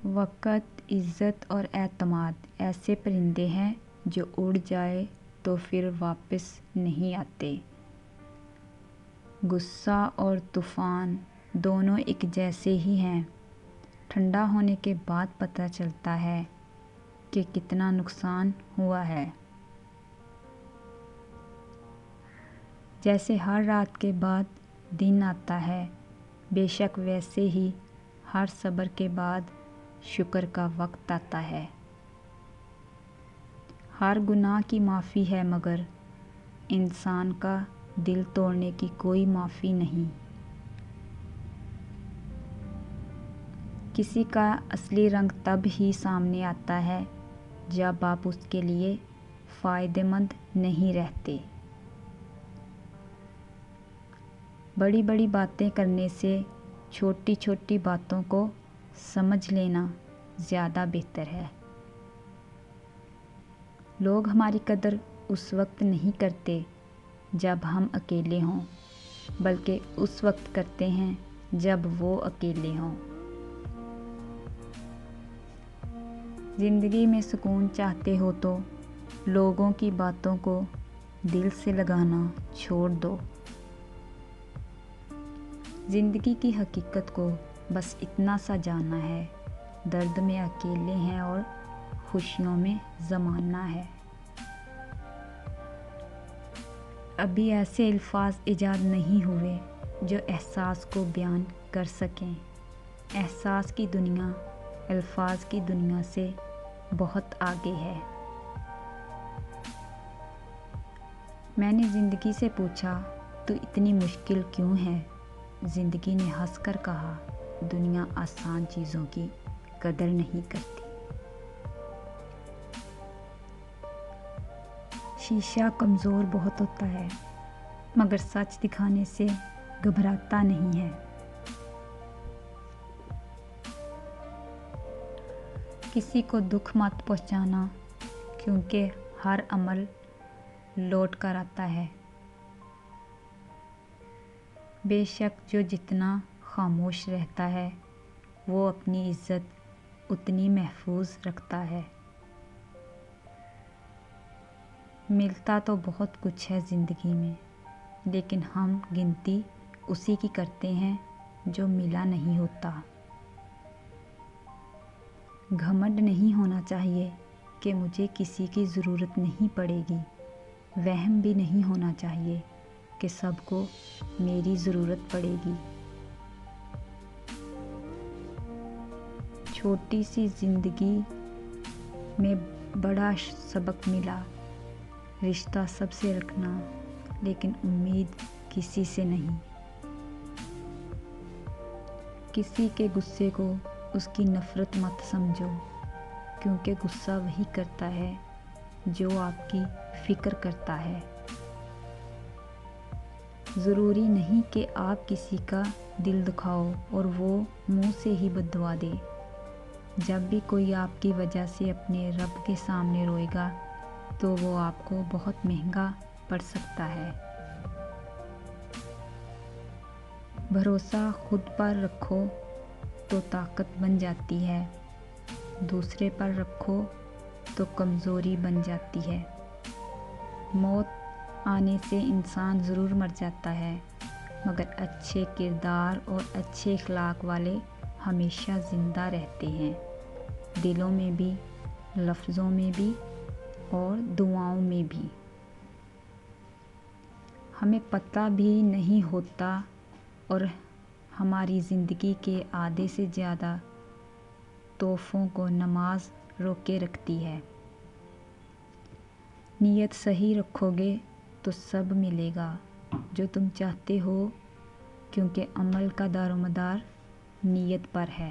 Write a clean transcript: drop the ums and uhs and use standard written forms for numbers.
وقت، عزت اور اعتماد ایسے پرندے ہیں جو اڑ جائے تو پھر واپس نہیں آتے۔ غصہ اور طوفان دونوں ایک جیسے ہی ہیں۔ ٹھنڈا ہونے کے بعد پتہ چلتا ہے کہ کتنا نقصان ہوا ہے۔ جیسے ہر رات کے بعد دن آتا ہے، بے شک ویسے ہی ہر صبر کے بعد شکر کا وقت آتا ہے۔ ہر گناہ کی معافی ہے مگر انسان کا دل توڑنے کی کوئی معافی نہیں۔ کسی کا اصلی رنگ تب ہی سامنے آتا ہے جب آپ اس کے لیے فائدہ مند نہیں رہتے۔ بڑی بڑی باتیں کرنے سے چھوٹی چھوٹی باتوں کو سمجھ لینا زیادہ بہتر ہے۔ لوگ ہماری قدر اس وقت نہیں کرتے جب ہم اکیلے ہوں، بلکہ اس وقت کرتے ہیں جب وہ اکیلے ہوں۔ زندگی میں سکون چاہتے ہو تو لوگوں کی باتوں کو دل سے لگانا چھوڑ دو۔ زندگی کی حقیقت کو بس اتنا سا جاننا ہے، درد میں اکیلے ہیں اور خوشیوں میں زمانہ ہے۔ ابھی ایسے الفاظ ایجاد نہیں ہوئے جو احساس کو بیان کر سکیں۔ احساس کی دنیا الفاظ کی دنیا سے بہت آگے ہے۔ میں نے زندگی سے پوچھا، تو اتنی مشکل کیوں ہے؟ زندگی نے ہنس کر کہا، دنیا آسان چیزوں کی قدر نہیں کرتی۔ شیشہ کمزور بہت ہوتا ہے مگر سچ دکھانے سے گھبراتا نہیں ہے۔ کسی کو دکھ مت پہنچانا کیونکہ ہر عمل لوٹ کر آتا ہے۔ بے شک جو جتنا خاموش رہتا ہے وہ اپنی عزت اتنی محفوظ رکھتا ہے۔ ملتا تو بہت کچھ ہے زندگی میں، لیکن ہم گنتی اسی کی کرتے ہیں جو ملا نہیں ہوتا۔ گھمنڈ نہیں ہونا چاہیے کہ مجھے کسی کی ضرورت نہیں پڑے گی۔ وہم بھی نہیں ہونا چاہیے کہ سب کو میری ضرورت پڑے گی۔ چھوٹی سی زندگی میں بڑا سبق ملا، رشتہ سب سے رکھنا لیکن امید کسی سے نہیں۔ کسی کے غصے کو اس کی نفرت مت سمجھو، کیونکہ غصہ وہی کرتا ہے جو آپ کی فکر کرتا ہے۔ ضروری نہیں کہ آپ کسی کا دل دکھاؤ اور وہ منہ سے ہی بد دعا دے۔ جب بھی کوئی آپ کی وجہ سے اپنے رب کے سامنے روئے گا تو وہ آپ کو بہت مہنگا پڑ سکتا ہے۔ بھروسہ خود پر رکھو تو طاقت بن جاتی ہے، دوسرے پر رکھو تو کمزوری بن جاتی ہے۔ موت آنے سے انسان ضرور مر جاتا ہے مگر اچھے کردار اور اچھے اخلاق والے ہمیشہ زندہ رہتے ہیں، دلوں میں بھی، لفظوں میں بھی اور دعاؤں میں بھی۔ ہمیں پتہ بھی نہیں ہوتا اور ہماری زندگی کے آدھے سے زیادہ تحفوں کو نماز روکے رکھتی ہے۔ نیت صحیح رکھو گے تو سب ملے گا جو تم چاہتے ہو، کیونکہ عمل کا دارومدار نیت پر ہے۔